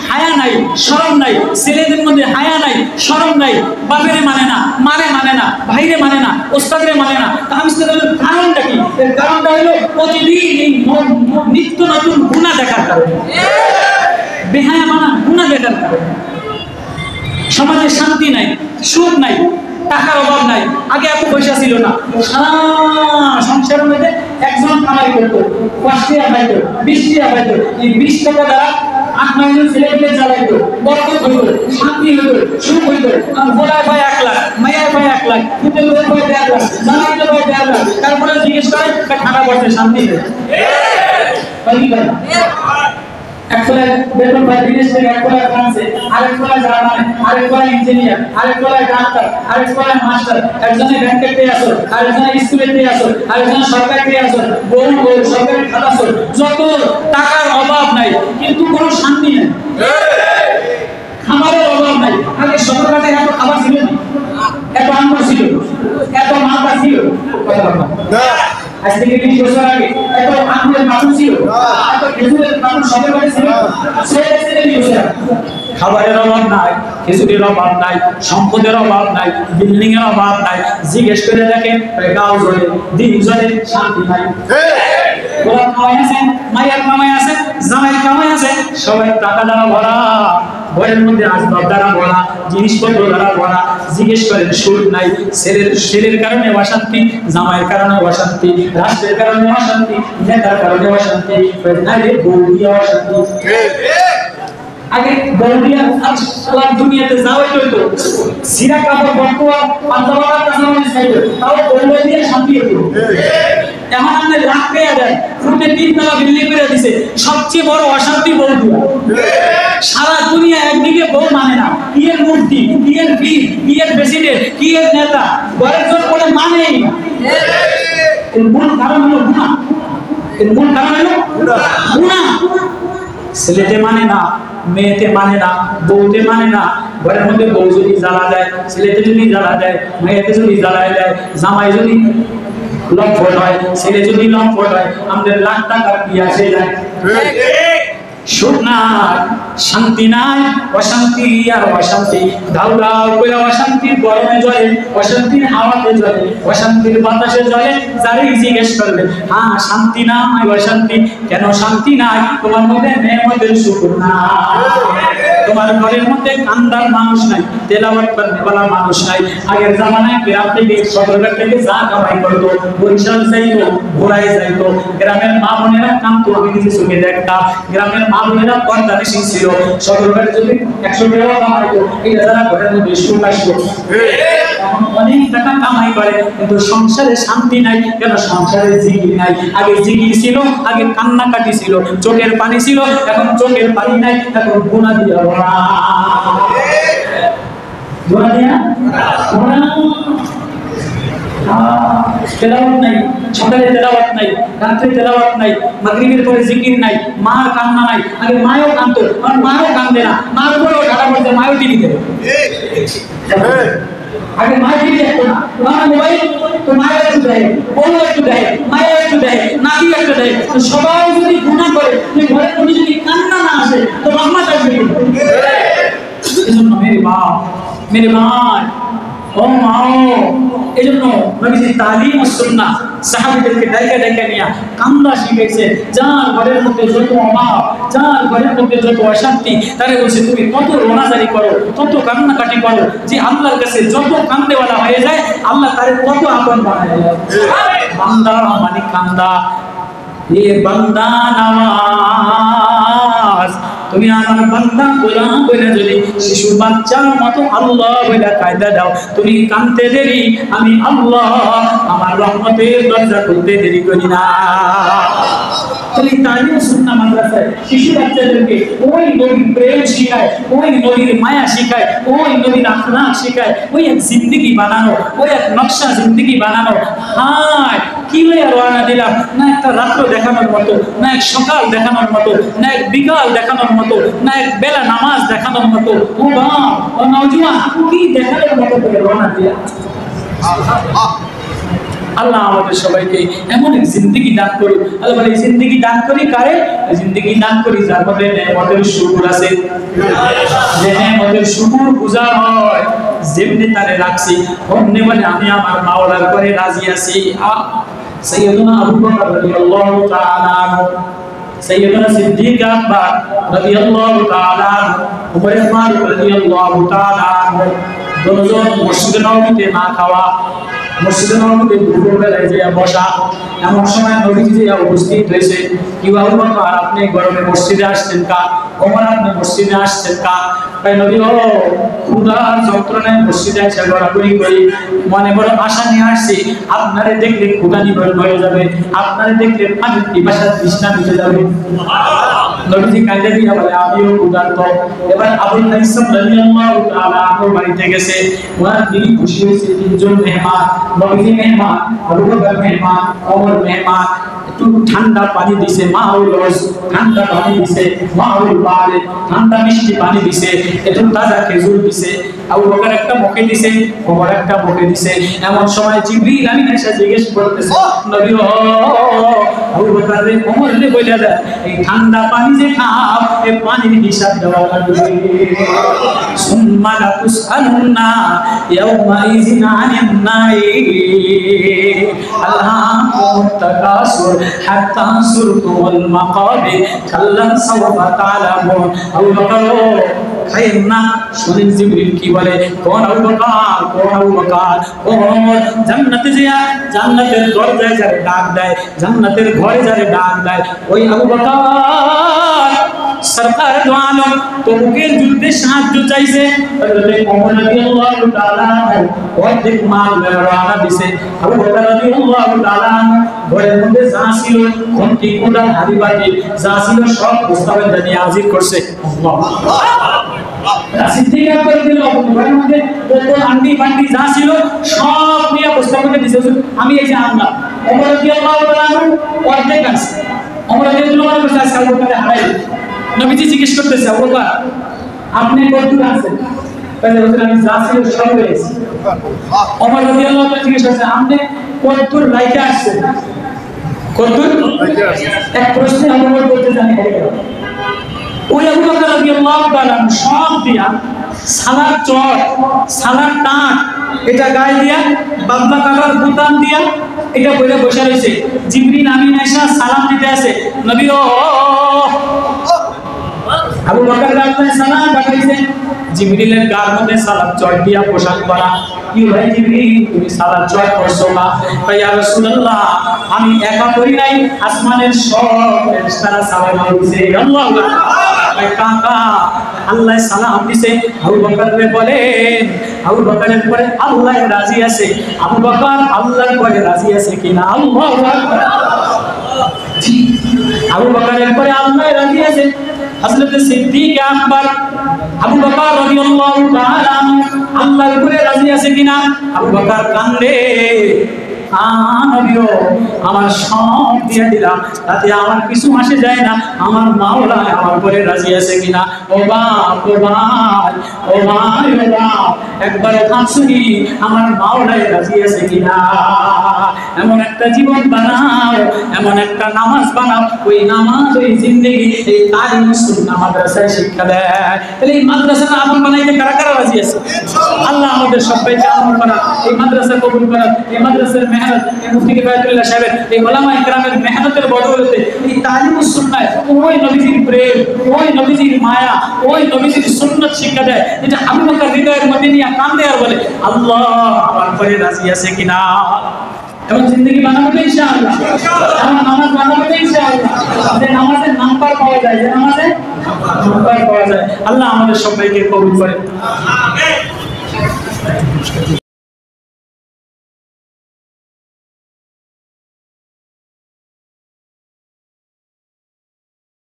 হায়া নাই, শরম নাই, ছেলেদের মধ্যে হায়া নাই, শরম নাই, বাপেরে মানে না, মারে মানে না, ভাইরে মানে না, ওস্তাদরে মানে না। আমি কারণটা কি? এর কারণটা হলো প্রতিদিন নিত্য নতুন গুনাহ দেখার কারণে, বেহায়া মানা গুনাহ দেখার কারণে। সমাজে শান্তি নাই, সুখ নাই, টাকার অভাব নাই। আগে এত পয়সা ছিল না, সারা সংসারের মধ্যে একজন কামাই করতো, ৫ টাকা পাইতো, ২০ টাকা পাইতো। এই ২০ টাকা দ্বারা ৮-৯ জন ছেলে পেলে চালাইতো, বরকত হইতো, শান্তি হইতো, সুখ হইতো। ভোলায় পায় ১ লাখ, মাইয়ায় পায় ১ লাখ, পুতের লোক পায় ১.৫ লাখ, জামাইতে পায় ১.৫ লাখ। তারপরে জিজ্ঞেস করে ঠান্ডা পড়ছে, শান্তি নেই। এক ফলায় বেতন পায় বিদেশ থেকে, এক ফলায় ফ্রান্সে, আরেক ফলায় জার্মানি, আরেক ফলায় ইঞ্জিনিয়ার, আরেক ফলায় ডাক্তার, আরেক ফলায় মাস্টার। একজনে ব্যাংকে পেয়ে আসো, আরেকজনে স্কুলে পেয়ে আসো, আরেকজনে সরকারি পেয়ে আসো, বহু সরকারি খাতা আসো। যত টাকার অভাব নাই, কিন্তু কোনো শান্তি নেই, খাবারের অভাব নাই। আগে সরকারে এত খাবার ছিল না, এত আন্ন ছিল, এত মাথা ছিল, আজ থেকে ২০ বছর আগে এত আঙ্গুরের মানুষ ছিল, এত খেজুরের মানুষ সবার বাড়ি ছিল। খাবারের অভাব নাই, খেজুরের অভাব নাই, সম্পদের অভাব নাই, বিল্ডিং এর অভাব নাই। জিজ্ঞেস করে দেখেন, গাঁও জলে, দিন জলে, শান্তি নাই। ওরা কামাই আছে, মায়ের কামাই আছে, জামাইয়ের কামাই আছে, সবাই টাকা দ্বারা ভরা, ঘরের মধ্যে আসবাব দ্বারা ভরা, জিনিসপত্র দ্বারা ভরা। জিজ্ঞেস করেন সুখ নাই। ছেলের কারণে অশান্তি, জামাইয়ের কারণে অশান্তি, রাষ্ট্রের কারণে অশান্তি, নেতার কারণে অশান্তি, বউ দিয়ে অশান্তি। আগে বউ দিয়ে দুনিয়াতে যাওয়াই হইতো, সিরা কাপড় বর্তমান পাঞ্জাবাটা কাঁচামাল চাইতো, তাও বউ দিয়ে শান্তি হতো। এখন আমাদের লাখ পেয়ে দেয়, ফুটে ৩ তলা বিল্ডিং করে দিছে। সবচেয়ে বড় অশান্তি বউ দিয়া। সারা দুনিয়া একদিকে বউ মানে না, কি এর মূর্তি, কি এর বীর, কি এর প্রেসিডেন্ট, কি এর নেতা, ঘরের জোর করে মানেই না। এর মূল কারণ হলো গুনাহ, এর মূল কারণ হলো গুনাহ। ছেলেতে মানে না, মেয়েতে মানে না, বউতে মানে না। ঘরের মধ্যে বউ যদি জ্বালা দেয়, ছেলেতে যদি জ্বালা দেয়, মেয়েতে যদি জ্বালায় দেয়, জামাই যদি লম্পট হয়, ছেলে যদি লম্পট হয়, আমাদের লাখ টাকা কি আসে যায়? সুখ নাই, শান্তি নাই, অশান্তি আর অশান্তি। দাউ দাউ করে অশান্তির গরমে জ্বলে, অশান্তির হাওয়াতে জ্বলে, অশান্তির বাতাসে জ্বলে। যারাই জিজ্ঞেস করবে, হ্যাঁ শান্তি নাই, অশান্তি কেন? শান্তি নাই, তোমার মধ্যে নেয়ামতের শুকর নাই, তোমার ঘরের মধ্যে কান্দার মানুষ নাই, তেলাওয়াত করনেওয়ালা মানুষ নাই। আগের জামানায় গ্রাম থেকে, সদরঘাট থেকে যা কামাই করতো, বরিশাল যাইতো, ঘোড়ায় যাইতো। গ্রামের মা বোনেরা কামতো, আমি নিজে চোখে দেখতাম। গ্রামের মা বোনেরা পর্দা বেশি ছিল। সদরঘাটে যদি ১০০ টাকা কামাইতো, এটা যারা ঘরের মধ্যে সুখ আসতো। অনেক টাকা কামাই করে, কিন্তু সংসারে শান্তি নাই। কেন? সংসারে জিকির নাই। আগে জিকির ছিল, আগে কান্নাকাটি ছিল, চোখের পানি ছিল, এখন চোখের পানি নাই, এখন গুনাহ দিয়া ভরা। গুনাহ দিয়া ভরা। তেলাওয়াত নাই, সকালে তেলাওয়াত নাই, রাতে তেলাওয়াত নাই, মাগরিবের পরে জিকির নাই, মার কান্না নাই। আগে মায়ও কাঁদতো, আর মাও কান্দে না, মার উপরেও ঢাকা পড়ছে, মায়ও টিভি দেয়। আগে মা টিভি দেখতো না, তোমার মোবাইল তো মায়ের একটু দেয়, বউ একটু দেয়, মায়ের একটু দেয়, নাতি একটু দেয়। তো সবাই যদি গুনাহ করে, তুই ঘরের মধ্যে যদি কান্না না আসে, তো রহমত আসবে কি? এজন্য মেরে বাপ, মেরে ভাই, ও মাও, এজন্য নবীজি তালিম ও সুন্নাহ সাহাবীদেরকে ডাইকা ডাইকা নিয়া কান্দা শিখাইছে। যার ঘরের মধ্যে যত অভাব, যার ঘরের মধ্যে যত অশান্তি, তারে বলছে তুমি তত রোনাজারি করো, তত কান্নাকাটি করো, যে আল্লাহর কাছে যত কান্দেওয়ালা হয়ে যায়, আল্লাহ তারে তত আপন বানায় দেয়। বান্দা মানে কান্দা, এ বান্দা নামাজ। তুমি আমার বান্দা গোলাম বলে যদি শিশু বাচ্চার মতো আল্লাহ বলে কায়দা দাও, তুমি কাঁদতে দেরি, আমি আল্লাহ আমার রহমতের দরজা খুলতে দেরি করি না। তুমি তালিম সুন্নাহ মাদ্রাসায় শিশু বাচ্চাদেরকে ওই নবীর প্রেম শিখায়, ওই নবীর মায়া শিখায়, ওই নবীর আখলাক শিখায়, ওই এক জিন্দেগি বানানো, ওই এক নকশা জিন্দেগি বানানো। হায় কি হয়ে রওনা দিলাম, না একটা রাত্র দেখানোর মতো, না এক সকাল দেখানোর মতো, না এক বিকাল দেখানোর মতো, না এক বেলা নামাজ দেখানোর মতো। ও বাপ, ও নওজোয়ান, কি দেখানোর মতো করে রওনা দিলাম। আল্লাহ আমাদের সবাইকে এমন এক জিন্দেগি দান করুন। আল্লাহ বলে জিন্দেগি দান করি কারে? জিন্দেগি দান করি যার মধ্যে নেয়ামতের শুকর আছে, যে নেয়ামতের শুকর গুজার হয়, যেমনি তারে রাখছি অমনি বলে আমি আমার মাওলার করে রাজি আছি। সাইয়্যিদুনা আবু বকর রাদিয়াল্লাহু তাআলা আনহু, সাইয়্যিদুনা সিদ্দিক আকবর রাদিয়াল্লাহু তাআলা আনহু, উমর ফারুক রাদিয়াল্লাহু তাআলা আনহু দুজন মসজিদে নববীতে না খাওয়া, মসজিদে নববীতে দুপুরবেলায় যে বসা, এমন সময় নবীজি যে উপস্থিত হয়েছে। কি আবু বকর আপনি গরমে মসজিদে আসছেন কা? ওমর আপনি মসজিদে আসছেন কা? তাই নবী ও ক্ষুধার যন্ত্রণায় মসজিদে এসে গড়াগড়ি করি, মনে বড় আশা নিয়ে আসছি আপনারে দেখলে ক্ষুধা নিবারণ হয়ে যাবে, আপনারে দেখলে পানির পিপাসার তৃষ্ণা মিটে যাবে। নবীজি কাঁদে দিয়া বলে আমিও ক্ষুধার্ত। এবার আবুল কাইসাম রাদিয়াল্লাহু তাআলা আনহুর বাড়িতে গেছে, ওনার তিনি খুশি হয়েছে তিনজন মেহমান, নবীজি মেহমান, আবু বকর মেহমান, ওমর মেহমান। একটু ঠান্ডা পানি দিছে মাউল রস, ঠান্ডা পানি দিছে মাউল বারে, ঠান্ডা মিষ্টি পানি দিছে, একটু তাজা খেজুর দিছে। আবু বকর একটা মুখে দিছে, ওমর একটা মুখে দিছে। এমন সময় জিবরিল আমিন এসে জিজ্ঞেস করতেছে নবী ও আবু বকর রে ওমর রে বলে দেয় এই ঠান্ডা পানি যে খাও এই পানির হিসাব দেওয়া লাগবে। সুম্মা লা তুসআলুনা ইয়াউমা ইযিন আনিন নাঈম আলহাকুমুত তাকাসুর হাত্তা সুরতুল মাকাবির কাল্লা সাওফা তা'লামুন। আবু বকর খাইন না, শুনেন জিবরিল কি বলে, কোন আবু বকর, কোন আবু বকর, ওমর জান্নাতে যায়, জান্নাতের দরজায় যারে ডাক দেয়, জান্নাতের ঘরে যারে ডাক দেয়, ওই আবু বকর সরকার দো আলম তবুকের যুদ্ধে সাহায্য চাইছে। হযরত ওমর রাদিয়াল্লাহু তাআলা অর্ধেক মাল রওনা দিছে। আবু বকর রাদিয়াল্লাহু তাআলা ঘরের মধ্যে যা ছিল ঘন্টি কোদাল হাড়ি বাটি যা ছিল সব প্রস্তাবে নিয়ে হাজির করছে। সিদ্দিক আকবর দিল ঘরের মধ্যে বোতল আন্টি বান্টি যা ছিল সব নিয়ে প্রস্তাবে দিছে, আমি এই যে আনলাম। ওমর রাদিয়াল্লাহু তাআলা অর্ধেক আছে, ওমর রাদিয়াল্লাহু তাআলা কাছে আবু বকর হারাই। নবীজি জিজ্ঞেস করতেছে আবু বকর আপনি কতদূর আছেন? তাহলে বলছেন আমি যা ছিল সব পেয়েছি। ওমর রাদিয়াল্লাহু তাআলা জিজ্ঞেস করছে আপনি কতদূর লাইকে আসছেন? কতদূর লাইকে আসছেন? এক প্রশ্নে আবু বকর বলতে জানি ওই আবু বকর রাদিয়াল্লাহু তাআলা সব দিয়া সালার চট, সালার টাট এটা গায়ে দিয়া বাবলা কাকার বুতাম দিয়া এটা বইলে বসে রয়েছে। জিবরিল আমিন এসে সালাম দিতে আসে, নবী ও আবু বকর রাদিয়াল্লাহু সালাম পাঠাইছে। জিবরিলের গার মধ্যে সালাম চট দিয়া পোশাক পরা। কি ভাই জিবরিল তুমি সালাম চট করছো না? ভাই ইয়া রাসূলুল্লাহ আমি একা করি নাই, আসমানের সব ফেরেশতারা সালাম দিয়েছে। আল্লাহু আকবার। কাকা আল্লাহ সালাম দিছে। আবু বকর বলেন আবু বকরের পরে আল্লাহ রাজি আছে, আবু বকর আল্লাহর পরে রাজি আছে কিনা? আল্লাহু আকবার। আবু বকরের পরে আল্লাহ রাজি আছে। হযরত সিদ্দিক আকবর আবু বকর রাদিয়াল্লাহু তাআলা আল্লাহর উপরে রাজি আছে কিনা? আবু বকর কান্দে, নবীও আমার সব দিয়ে দিলাম, তাতে আমার কিছু আসে যায় না, আমার মাওলা আমার উপরে রাজি আছে কিনা? ও বাপ, ও ভাই, ও ভাই, ও বাপ, একবার ভাবছি আমার মাওলায় রাজি আছে কিনা? এমন একটা জীবন বানাও, এমন একটা নামাজ বানাও, ওই নামাজ ওই জিন্দেগি এই তালিম সুন্নাহ মাদ্রাসায় শিক্ষা দেয়। তাহলে এই মাদ্রাসাটা আমল বানাইতে কারা কারা রাজি আছে? আল্লাহ আমাদের সবাইকে আমল করা, এই মাদ্রাসা কবুল করা, এই মাদ্রাসার মেহনত, এই মুফতি কিফায়াতুল্লাহ সাহেবের, এই উলামা ইকরামের মেহনতের বদৌলতে এই তালিম সুন্নাহ ওই নবীজির প্রেম, ওই নবীজির মায়া, ওই নবীজির সুন্নাত শিক্ষা দেয়, যেটা আবু বকর হৃদয়ের মধ্যে নিয়ে কান্দে আর বলে আল্লাহ আমার পরে রাজি আছে কিনা? এবং জিন্দগি বানাবো ইনশাআল্লাহ, এবং নামাজ বানাবো ইনশাআল্লাহ, যে নামাজের নাম্বার পাওয়া যায়, যে নামাজের নাম্বার পাওয়া যায়। আল্লাহ আমাদের সবাইকে কবুল করে। আমিন।